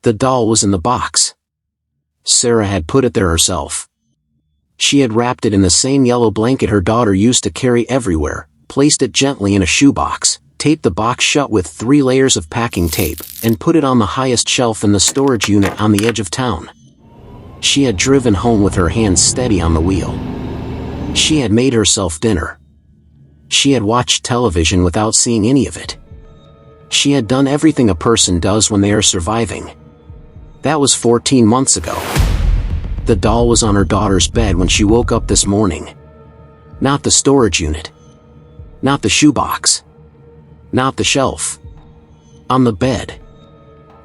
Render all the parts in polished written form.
The doll was in the box. Sarah had put it there herself. She had wrapped it in the same yellow blanket her daughter used to carry everywhere, placed it gently in a shoebox, taped the box shut with 3 layers of packing tape, and put it on the highest shelf in the storage unit on the edge of town. She had driven home with her hands steady on the wheel. She had made herself dinner. She had watched television without seeing any of it. She had done everything a person does when they are surviving. That was 14 months ago. The doll was on her daughter's bed when she woke up this morning. Not the storage unit. Not the shoebox. Not the shelf. On the bed.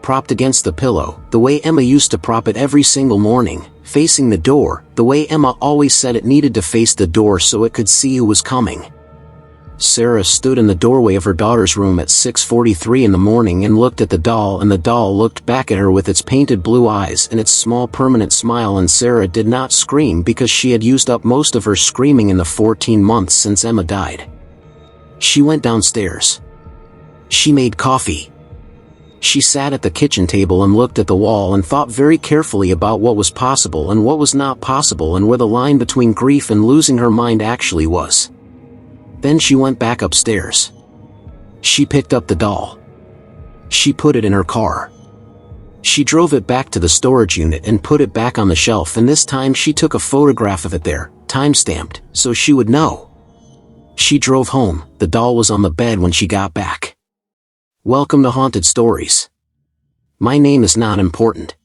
Propped against the pillow, the way Emma used to prop it every single morning, facing the door, the way Emma always said it needed to face the door so it could see who was coming. Sarah stood in the doorway of her daughter's room at 6:43 in the morning and looked at the doll, and the doll looked back at her with its painted blue eyes and its small permanent smile, and Sarah did not scream because she had used up most of her screaming in the 14 months since Emma died. She went downstairs. She made coffee. She sat at the kitchen table and looked at the wall and thought very carefully about what was possible and what was not possible and where the line between grief and losing her mind actually was. Then she went back upstairs. She picked up the doll. She put it in her car. She drove it back to the storage unit and put it back on the shelf, and this time she took a photograph of it there, time-stamped, so she would know. She drove home. The doll was on the bed when she got back. Welcome to Haunted Stories. My name is not important.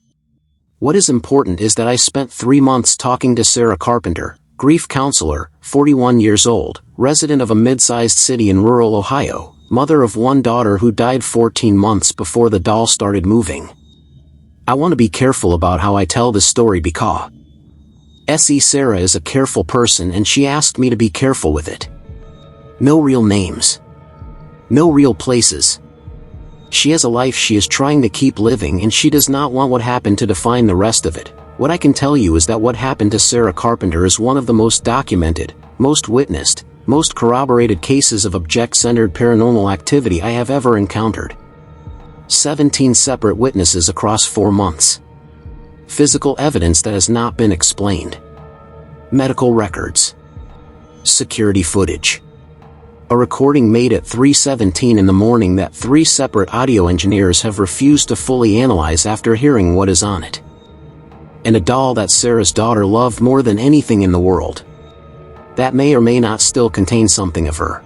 What is important is that I spent 3 months talking to Sarah Carpenter, grief counselor, 41 years old, resident of a mid-sized city in rural Ohio, mother of 1 daughter who died 14 months before the doll started moving. I want to be careful about how I tell this story because Sarah is a careful person and she asked me to be careful with it. No real names. No real places. She has a life she is trying to keep living, and she does not want what happened to define the rest of it. What I can tell you is that what happened to Sarah Carpenter is one of the most documented, most witnessed, most corroborated cases of object-centered paranormal activity I have ever encountered. 17 separate witnesses across 4 months. Physical evidence that has not been explained. Medical records. Security footage. A recording made at 3:17 in the morning that 3 separate audio engineers have refused to fully analyze after hearing what is on it. And a doll that Sarah's daughter loved more than anything in the world. That may or may not still contain something of her.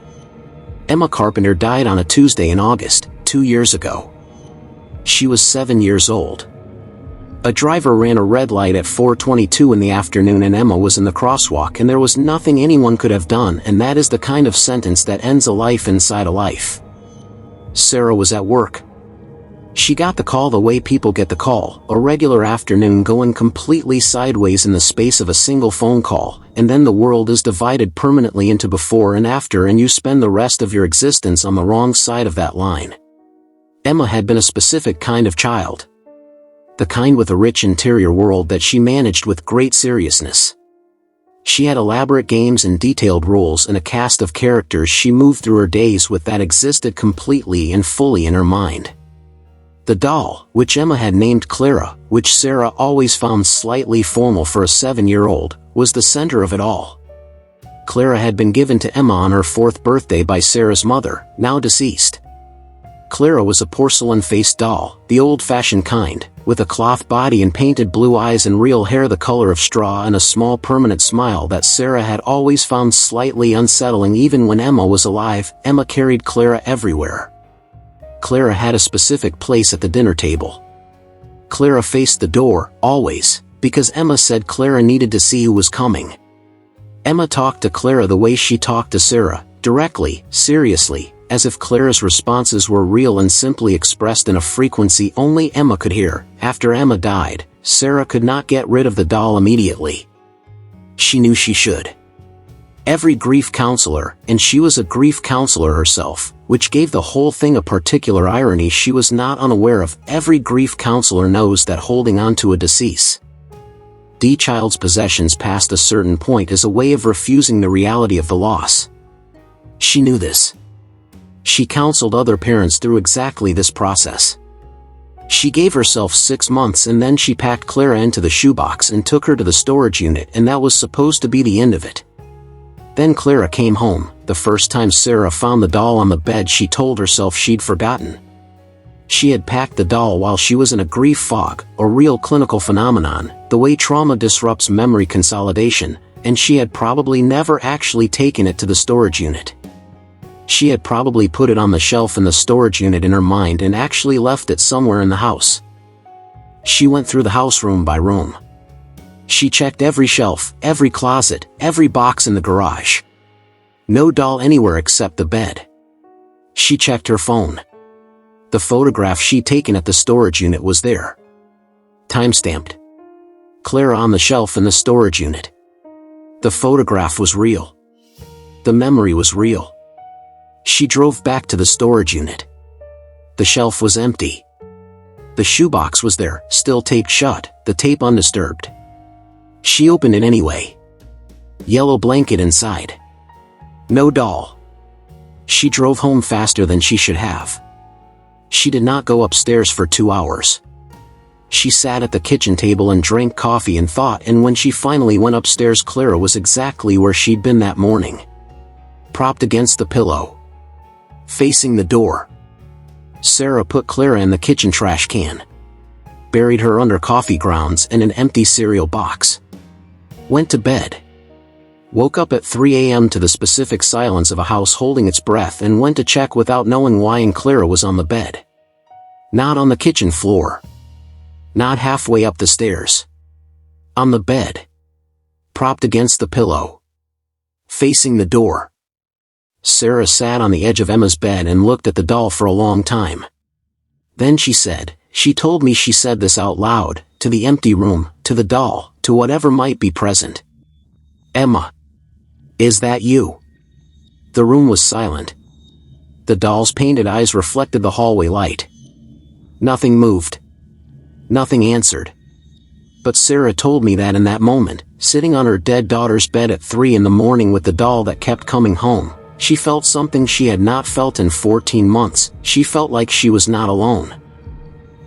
Emma Carpenter died on a Tuesday in August, 2 years ago. She was 7 years old. A driver ran a red light at 4:22 in the afternoon and Emma was in the crosswalk, and there was nothing anyone could have done, and that is the kind of sentence that ends a life inside a life. Sarah was at work. She got the call the way people get the call, a regular afternoon going completely sideways in the space of a single phone call, and then the world is divided permanently into before and after, and you spend the rest of your existence on the wrong side of that line. Emma had been a specific kind of child. The kind with a rich interior world that she managed with great seriousness. She had elaborate games and detailed rules and a cast of characters she moved through her days with that existed completely and fully in her mind. The doll, which Emma had named Clara, which Sarah always found slightly formal for a 7-year-old, was the center of it all. Clara had been given to Emma on her 4th birthday by Sarah's mother, now deceased. Clara was a porcelain-faced doll, the old-fashioned kind, with a cloth body and painted blue eyes and real hair the color of straw and a small permanent smile that Sarah had always found slightly unsettling even when Emma was alive. Emma carried Clara everywhere. Clara had a specific place at the dinner table. Clara faced the door, always, because Emma said Clara needed to see who was coming. Emma talked to Clara the way she talked to Sarah, directly, seriously, as if Clara's responses were real and simply expressed in a frequency only Emma could hear. After Emma died, Sarah could not get rid of the doll immediately. She knew she should. Every grief counselor, and she was a grief counselor herself, which gave the whole thing a particular irony she was not unaware of. Every grief counselor knows that holding on to a deceased child's possessions past a certain point is a way of refusing the reality of the loss. She knew this. She counseled other parents through exactly this process. She gave herself 6 months and then she packed Clara into the shoebox and took her to the storage unit, and that was supposed to be the end of it. Then Clara came home. The first time Sarah found the doll on the bed, she told herself she'd forgotten. She had packed the doll while she was in a grief fog, a real clinical phenomenon, the way trauma disrupts memory consolidation, and she had probably never actually taken it to the storage unit. She had probably put it on the shelf in the storage unit in her mind and actually left it somewhere in the house. She went through the house room by room. She checked every shelf, every closet, every box in the garage. No doll anywhere except the bed. She checked her phone. The photograph she'd taken at the storage unit was there. Timestamped. Clara on the shelf in the storage unit. The photograph was real. The memory was real. She drove back to the storage unit. The shelf was empty. The shoebox was there, still taped shut, the tape undisturbed. She opened it anyway. Yellow blanket inside. No doll. She drove home faster than she should have. She did not go upstairs for 2 hours. She sat at the kitchen table and drank coffee and thought, and when she finally went upstairs, Clara was exactly where she'd been that morning. Propped against the pillow. Facing the door. Sarah put Clara in the kitchen trash can. Buried her under coffee grounds and an empty cereal box. Went to bed. Woke up at 3 a.m. to the specific silence of a house holding its breath and went to check without knowing why, and Clara was on the bed. Not on the kitchen floor. Not halfway up the stairs. On the bed. Propped against the pillow. Facing the door. Sarah sat on the edge of Emma's bed and looked at the doll for a long time. Then she said, she told me she said this out loud, to the empty room, to the doll, to whatever might be present. Emma. Is that you? The room was silent. The doll's painted eyes reflected the hallway light. Nothing moved. Nothing answered. But Sarah told me that in that moment, sitting on her dead daughter's bed at 3 in the morning with the doll that kept coming home, she felt something she had not felt in 14 months. She felt like she was not alone.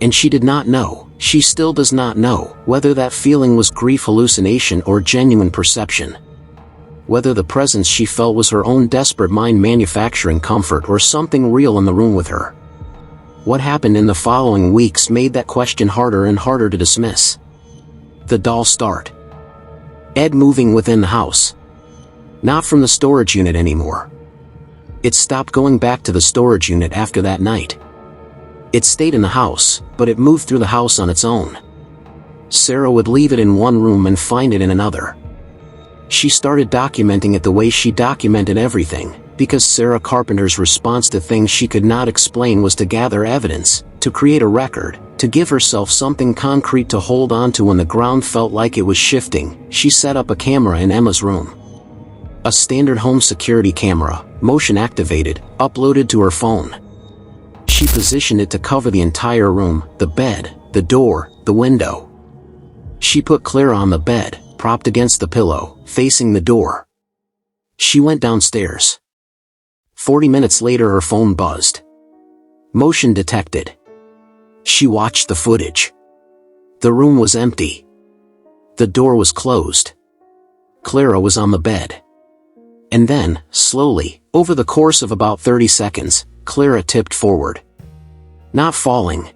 And she did not know, she still does not know, whether that feeling was grief hallucination or genuine perception. Whether the presence she felt was her own desperate mind manufacturing comfort or something real in the room with her. What happened in the following weeks made that question harder and harder to dismiss. The doll start. Ed moving within the house. Not from the storage unit anymore. It stopped going back to the storage unit after that night. It stayed in the house, but it moved through the house on its own. Sarah would leave it in one room and find it in another. She started documenting it the way she documented everything, because Sarah Carpenter's response to things she could not explain was to gather evidence, to create a record, to give herself something concrete to hold on to when the ground felt like it was shifting. She set up a camera in Emma's room. A standard home security camera, motion activated, uploaded to her phone. She positioned it to cover the entire room, the bed, the door, the window. She put Clara on the bed, propped against the pillow, facing the door. She went downstairs. 40 minutes later her phone buzzed. Motion detected. She watched the footage. The room was empty. The door was closed. Clara was on the bed. And then, slowly, over the course of about 30 seconds, Clara tipped forward. Not falling.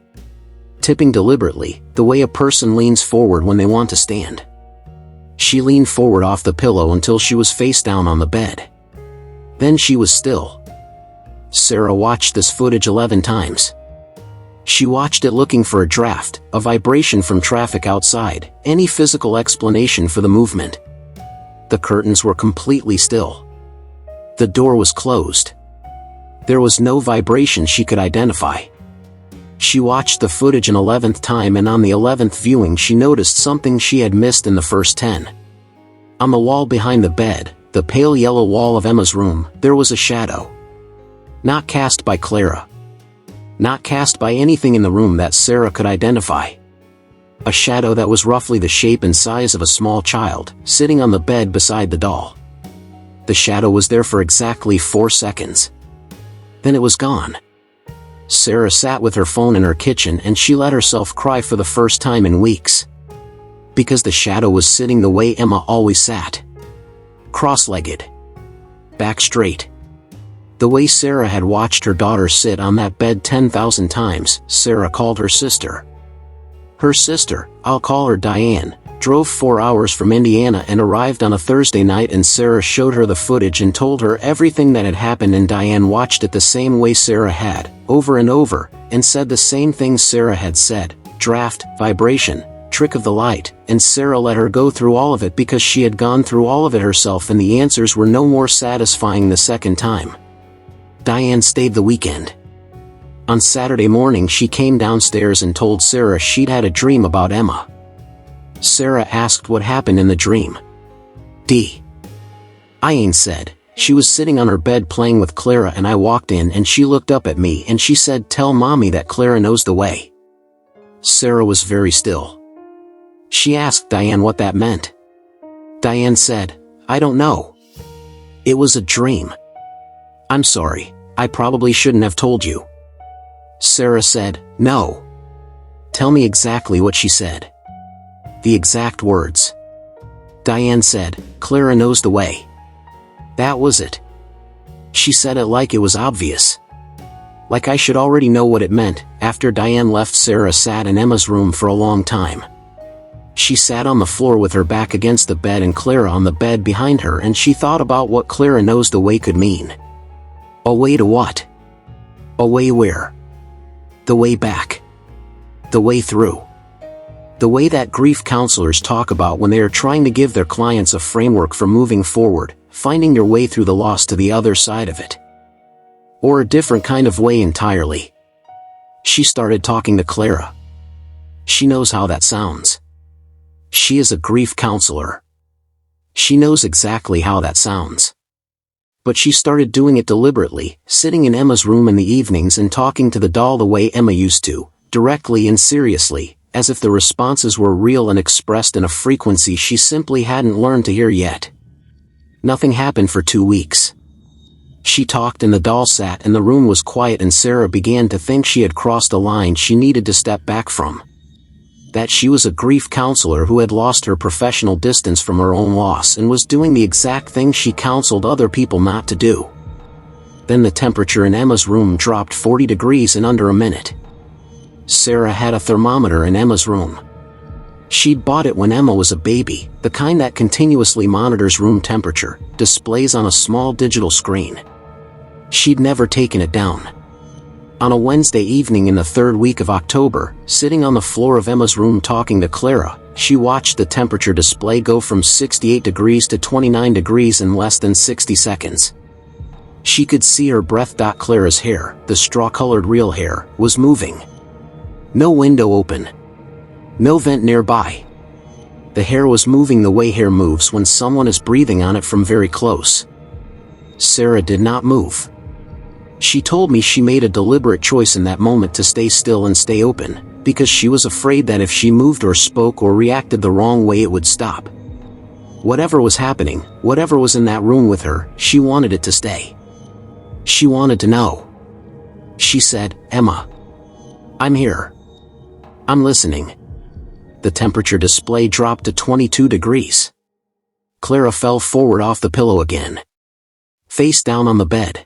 Tipping deliberately, the way a person leans forward when they want to stand. She leaned forward off the pillow until she was face down on the bed. Then she was still. Sarah watched this footage 11 times. She watched it looking for a draft, a vibration from traffic outside, any physical explanation for the movement. The curtains were completely still. The door was closed. There was no vibration she could identify. She watched the footage an 11th time, and on the 11th viewing she noticed something she had missed in the first 10. On the wall behind the bed, the pale yellow wall of Emma's room, there was a shadow. Not cast by Clara. Not cast by anything in the room that Sarah could identify. A shadow that was roughly the shape and size of a small child, sitting on the bed beside the doll. The shadow was there for exactly 4 seconds. Then it was gone. Sarah sat with her phone in her kitchen and she let herself cry for the first time in weeks. Because the shadow was sitting the way Emma always sat. Cross-legged. Back straight. The way Sarah had watched her daughter sit on that bed 10,000 times. Sarah called her sister. Her sister, I'll call her Diane, drove 4 hours from Indiana and arrived on a Thursday night, and Sarah showed her the footage and told her everything that had happened, and Diane watched it the same way Sarah had, over and over, and said the same things Sarah had said: draft, vibration, trick of the light, and Sarah let her go through all of it because she had gone through all of it herself and the answers were no more satisfying the second time. Diane stayed the weekend. On Saturday morning she came downstairs and told Sarah she'd had a dream about Emma. Sarah asked what happened in the dream. Diane said, she was sitting on her bed playing with Clara and I walked in and she looked up at me and she said, "Tell mommy that Clara knows the way." Sarah was very still. She asked Diane what that meant. Diane said, "I don't know. It was a dream. I'm sorry, I probably shouldn't have told you." Sarah said, "No. Tell me exactly what she said." The exact words. Diane said, "Clara knows the way." That was it. She said it like it was obvious. Like I should already know what it meant. After Diane left, Sarah sat in Emma's room for a long time. She sat on the floor with her back against the bed and Clara on the bed behind her, and she thought about what Clara knows the way could mean. A way to what? A way where? The way back. The way through. The way that grief counselors talk about when they are trying to give their clients a framework for moving forward, finding your way through the loss to the other side of it. Or a different kind of way entirely. She started talking to Clara. She knows how that sounds. She is a grief counselor. She knows exactly how that sounds. But she started doing it deliberately, sitting in Emma's room in the evenings and talking to the doll the way Emma used to, directly and seriously, as if the responses were real and expressed in a frequency she simply hadn't learned to hear yet. Nothing happened for 2 weeks. She talked and the doll sat and the room was quiet, and Sarah began to think she had crossed a line she needed to step back from. That she was a grief counselor who had lost her professional distance from her own loss and was doing the exact thing she counseled other people not to do. Then the temperature in Emma's room dropped 40 degrees in under a minute. Sarah had a thermometer in Emma's room. She'd bought it when Emma was a baby, the kind that continuously monitors room temperature, displays on a small digital screen. She'd never taken it down. On a Wednesday evening in the 3rd week of October, sitting on the floor of Emma's room talking to Clara, she watched the temperature display go from 68 degrees to 29 degrees in less than 60 seconds. She could see her breath. Clara's hair, the straw-colored real hair, was moving. No window open. No vent nearby. The hair was moving the way hair moves when someone is breathing on it from very close. Sarah did not move. She told me she made a deliberate choice in that moment to stay still and stay open, because she was afraid that if she moved or spoke or reacted the wrong way it would stop. Whatever was happening, whatever was in that room with her, she wanted it to stay. She wanted to know. She said, "Emma. I'm here. I'm listening." The temperature display dropped to 22 degrees. Clara fell forward off the pillow again. Face down on the bed.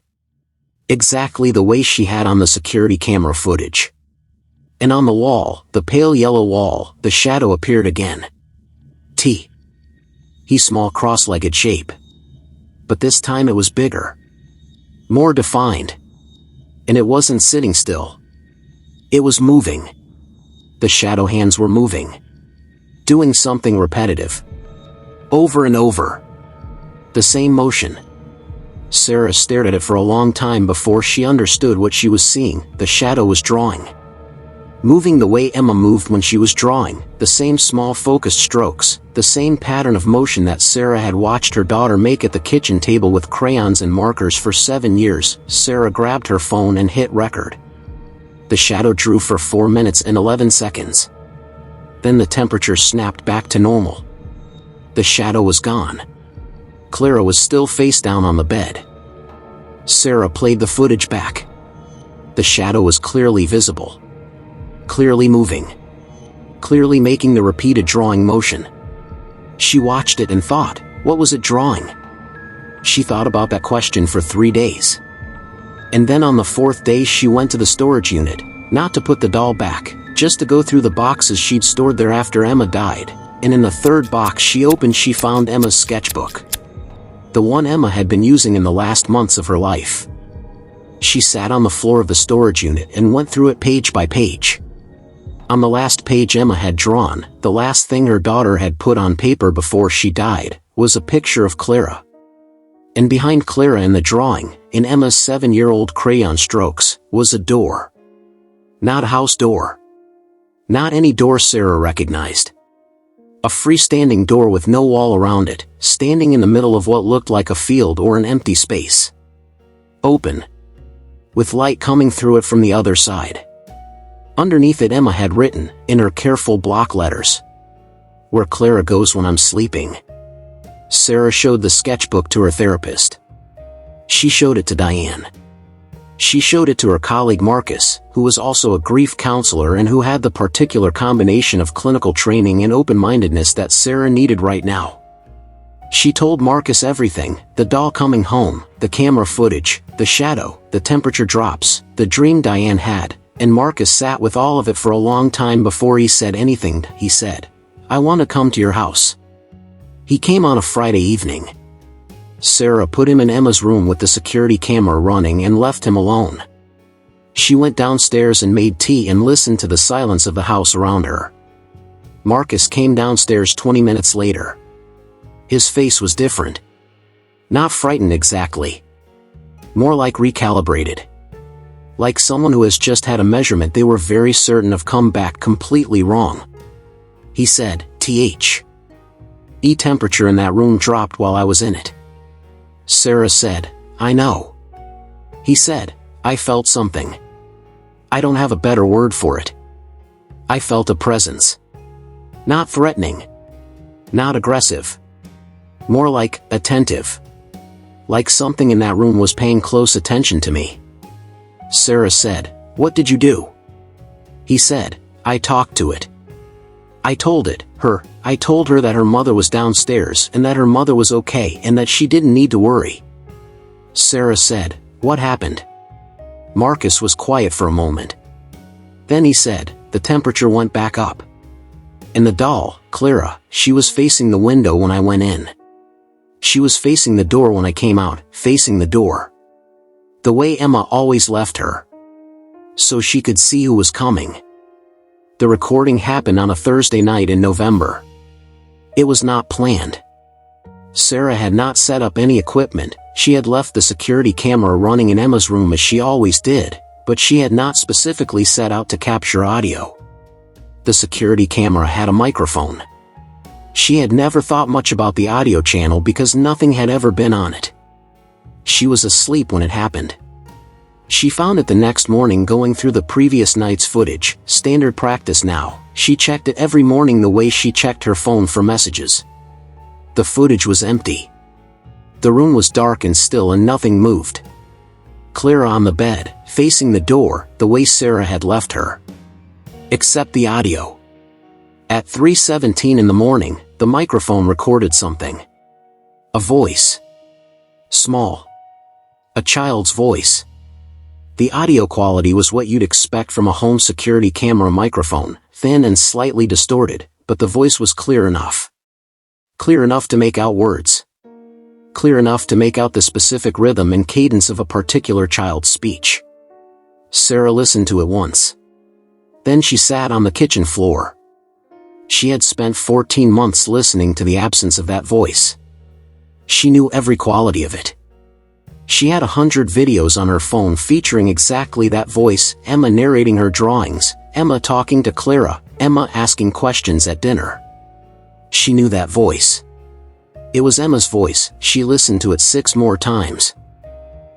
Exactly the way she had on the security camera footage. And on the wall, the pale yellow wall, the shadow appeared again. Small cross-legged shape. But this time it was bigger. More defined. And it wasn't sitting still. It was moving. The shadow hands were moving. Doing something repetitive. Over and over. The same motion. Sarah stared at it for a long time before she understood what she was seeing. The shadow was drawing. Moving the way Emma moved when she was drawing, the same small focused strokes, the same pattern of motion that Sarah had watched her daughter make at the kitchen table with crayons and markers for 7 years. Sarah grabbed her phone and hit record. The shadow drew for 4 minutes and 11 seconds. Then the temperature snapped back to normal. The shadow was gone. Clara was still face down on the bed. Sarah played the footage back. The shadow was clearly visible. Clearly moving. Clearly making the repeated drawing motion. She watched it and thought, what was it drawing? She thought about that question for 3 days. And then on the 4th day she went to the storage unit, not to put the doll back, just to go through the boxes she'd stored there after Emma died, and in the 3rd box she found Emma's sketchbook. The one Emma had been using in the last months of her life. She sat on the floor of the storage unit and went through it page by page. On the last page Emma had drawn, the last thing her daughter had put on paper before she died, was a picture of Clara. And behind Clara in the drawing, in Emma's 7-year-old crayon strokes, was a door. Not a house door. Not any door Sarah recognized. A freestanding door with no wall around it, standing in the middle of what looked like a field or an empty space. Open. With light coming through it from the other side. Underneath it Emma had written, in her careful block letters, "Where Clara goes when I'm sleeping." Sarah showed the sketchbook to her therapist. She showed it to Diane. She showed it to her colleague Marcus, who was also a grief counselor and who had the particular combination of clinical training and open-mindedness that Sarah needed right now. She told Marcus everything, the doll coming home, the camera footage, the shadow, the temperature drops, the dream Diane had, and Marcus sat with all of it for a long time before he said anything. He said, "I want to come to your house." He came on a Friday evening. Sarah put him in Emma's room with the security camera running and left him alone. She went downstairs and made tea and listened to the silence of the house around her. Marcus came downstairs 20 minutes later. His face was different. Not frightened exactly. More like recalibrated. Like someone who has just had a measurement they were very certain of come back completely wrong. He said, "The temperature in that room dropped while I was in it." Sarah said, "I know." He said, "I felt something. I don't have a better word for it. I felt a presence. Not threatening. Not aggressive. More like, attentive. Like something in that room was paying close attention to me." Sarah said, "What did you do?" He said, "I talked to it. I told her that her mother was downstairs and that her mother was okay and that she didn't need to worry." Sarah said, "What happened?" Marcus was quiet for a moment. Then he said, "The temperature went back up. And the doll, Clara, she was facing the window when I went in. She was facing the door when I came out, facing the door. The way Emma always left her. So she could see who was coming." The recording happened on a Thursday night in November. It was not planned. Sarah had not set up any equipment, she had left the security camera running in Emma's room as she always did, but she had not specifically set out to capture audio. The security camera had a microphone. She had never thought much about the audio channel because nothing had ever been on it. She was asleep when it happened. She found it the next morning going through the previous night's footage, standard practice now. She checked it every morning the way she checked her phone for messages. The footage was empty. The room was dark and still and nothing moved. Clara on the bed, facing the door, the way Sarah had left her. Except the audio. At 3:17 in the morning, the microphone recorded something. A voice. Small. A child's voice. The audio quality was what you'd expect from a home security camera microphone, thin and slightly distorted, but the voice was clear enough. Clear enough to make out words. Clear enough to make out the specific rhythm and cadence of a particular child's speech. Sarah listened to it once. Then she sat on the kitchen floor. She had spent 14 months listening to the absence of that voice. She knew every quality of it. She had 100 videos on her phone featuring exactly that voice, Emma narrating her drawings, Emma talking to Clara, Emma asking questions at dinner. She knew that voice. It was Emma's voice, she listened to it 6 more times.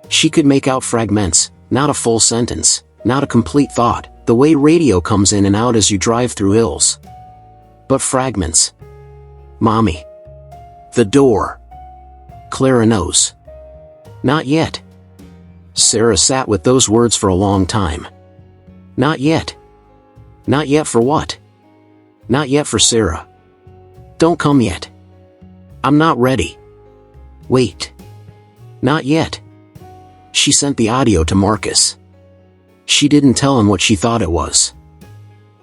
She could make out fragments, not a full sentence, not a complete thought, the way radio comes in and out as you drive through hills. But fragments. Mommy. The door. Clara knows. Not yet. Sarah sat with those words for a long time. Not yet. Not yet for what? Not yet for Sarah. Don't come yet. I'm not ready. Wait. Not yet. She sent the audio to Marcus. She didn't tell him what she thought it was.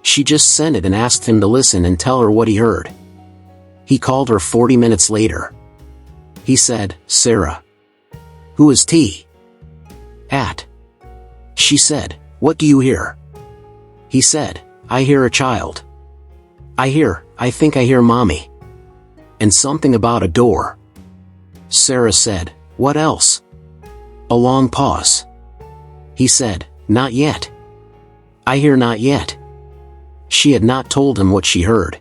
She just sent it and asked him to listen and tell her what he heard. He called her 40 minutes later. He said, Sarah. Who is T? At. She said, what do you hear? He said, I hear a child. I think I hear mommy. And something about a door. Sarah said, what else? A long pause. He said, not yet. I hear not yet. She had not told him what she heard.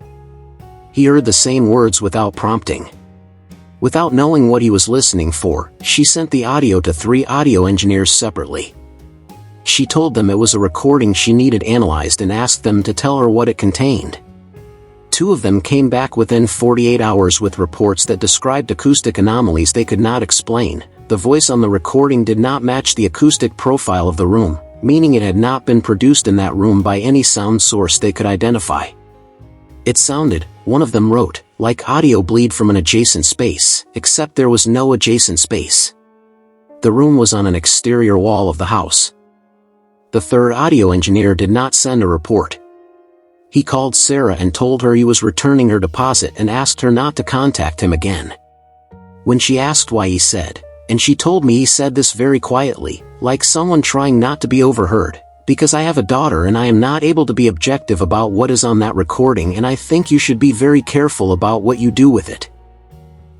He heard the same words without prompting. Without knowing what he was listening for, she sent the audio to 3 audio engineers separately. She told them it was a recording she needed analyzed and asked them to tell her what it contained. 2 of them came back within 48 hours with reports that described acoustic anomalies they could not explain. The voice on the recording did not match the acoustic profile of the room, meaning it had not been produced in that room by any sound source they could identify. It sounded, one of them wrote, like audio bleed from an adjacent space, except there was no adjacent space. The room was on an exterior wall of the house. The 3rd audio engineer did not send a report. He called Sarah and told her he was returning her deposit and asked her not to contact him again. When she asked why, he said, and she told me he said this very quietly, like someone trying not to be overheard, because I have a daughter and I am not able to be objective about what is on that recording, and I think you should be very careful about what you do with it.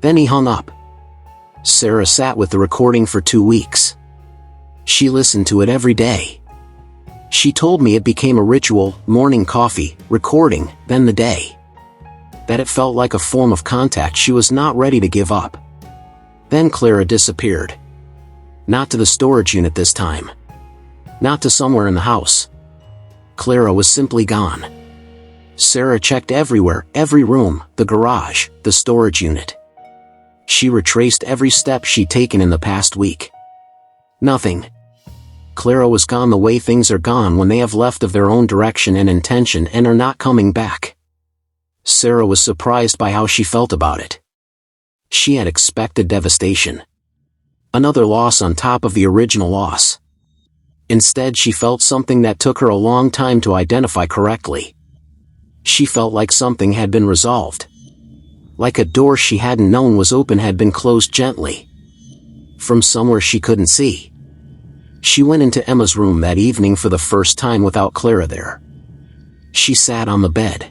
Then he hung up. Sarah sat with the recording for 2 weeks. She listened to it every day. She told me it became a ritual, morning coffee, recording, then the day. That it felt like a form of contact she was not ready to give up. Then Clara disappeared. Not to the storage unit this time. Not to somewhere in the house. Clara was simply gone. Sarah checked everywhere, every room, the garage, the storage unit. She retraced every step she'd taken in the past week. Nothing. Clara was gone the way things are gone when they have left of their own direction and intention and are not coming back. Sarah was surprised by how she felt about it. She had expected devastation. Another loss on top of the original loss. Instead, she felt something that took her a long time to identify correctly. She felt like something had been resolved. Like a door she hadn't known was open had been closed gently. From somewhere she couldn't see. She went into Emma's room that evening for the first time without Clara there. She sat on the bed.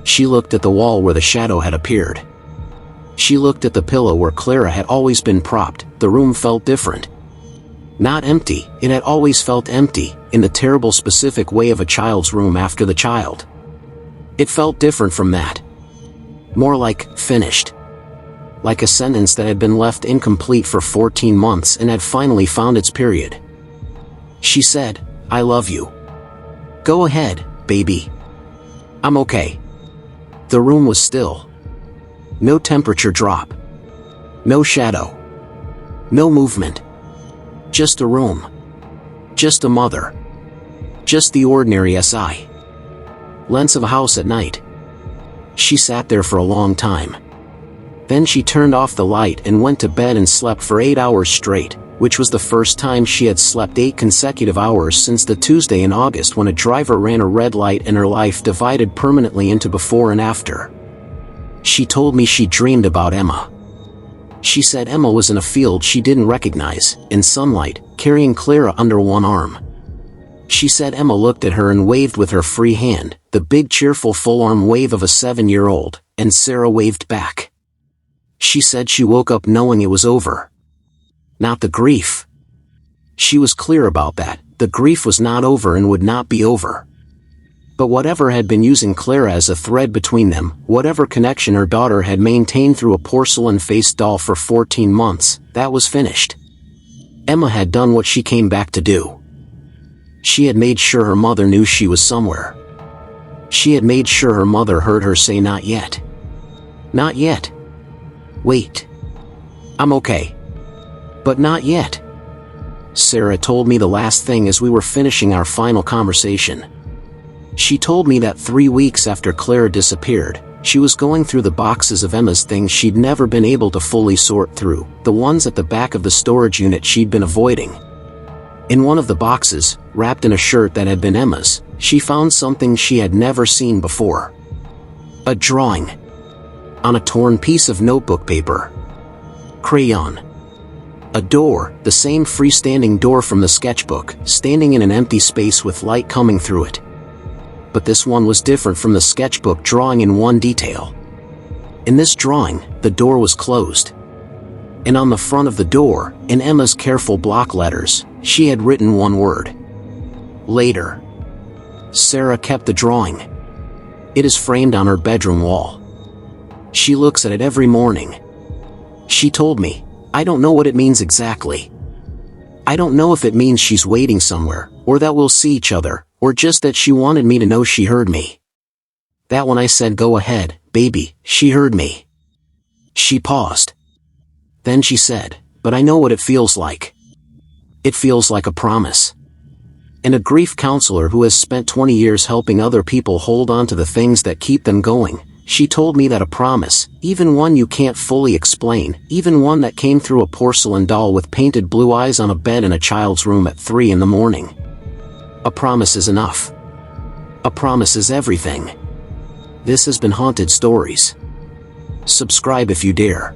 She looked at the wall where the shadow had appeared. She looked at the pillow where Clara had always been propped. The room felt different. Not empty, it had always felt empty, in the terrible specific way of a child's room after the child. It felt different from that. More like, finished. Like a sentence that had been left incomplete for 14 months and had finally found its period. She said, I love you. Go ahead, baby. I'm okay. The room was still. No temperature drop. No shadow. No movement. Just a room. Just a mother. Just the ordinary SI. Lens of a house at night. She sat there for a long time. Then she turned off the light and went to bed and slept for 8 hours straight, which was the first time she had slept 8 consecutive hours since the Tuesday in August when a driver ran a red light and her life divided permanently into before and after. She told me she dreamed about Emma. She said Emma was in a field she didn't recognize, in sunlight, carrying Clara under one arm. She said Emma looked at her and waved with her free hand, the big cheerful full-arm wave of a 7-year-old, and Sarah waved back. She said she woke up knowing it was over. Not the grief. She was clear about that, the grief was not over and would not be over. But whatever had been using Clara as a thread between them, whatever connection her daughter had maintained through a porcelain-faced doll for 14 months, that was finished. Emma had done what she came back to do. She had made sure her mother knew she was somewhere. She had made sure her mother heard her say not yet. Not yet. Wait. I'm okay. But not yet. Sarah told me the last thing as we were finishing our final conversation. She told me that 3 weeks after Clara disappeared, she was going through the boxes of Emma's things she'd never been able to fully sort through, the ones at the back of the storage unit she'd been avoiding. In one of the boxes, wrapped in a shirt that had been Emma's, she found something she had never seen before. A drawing. On a torn piece of notebook paper. Crayon. A door, the same freestanding door from the sketchbook, standing in an empty space with light coming through it. But this one was different from the sketchbook drawing in one detail. In this drawing, the door was closed. And on the front of the door, in Emma's careful block letters, she had written one word. Later. Sarah kept the drawing. It is framed on her bedroom wall. She looks at it every morning. She told me, I don't know what it means exactly. I don't know if it means she's waiting somewhere, or that we'll see each other, or just that she wanted me to know she heard me. That when I said go ahead, baby, she heard me. She paused. Then she said, but I know what it feels like. It feels like a promise. And a grief counselor who has spent 20 years helping other people hold on to the things that keep them going, she told me that a promise, even one you can't fully explain, even one that came through a porcelain doll with painted blue eyes on a bed in a child's room at 3 in the morning. A promise is enough. A promise is everything. This has been Haunted Stories. Subscribe if you dare.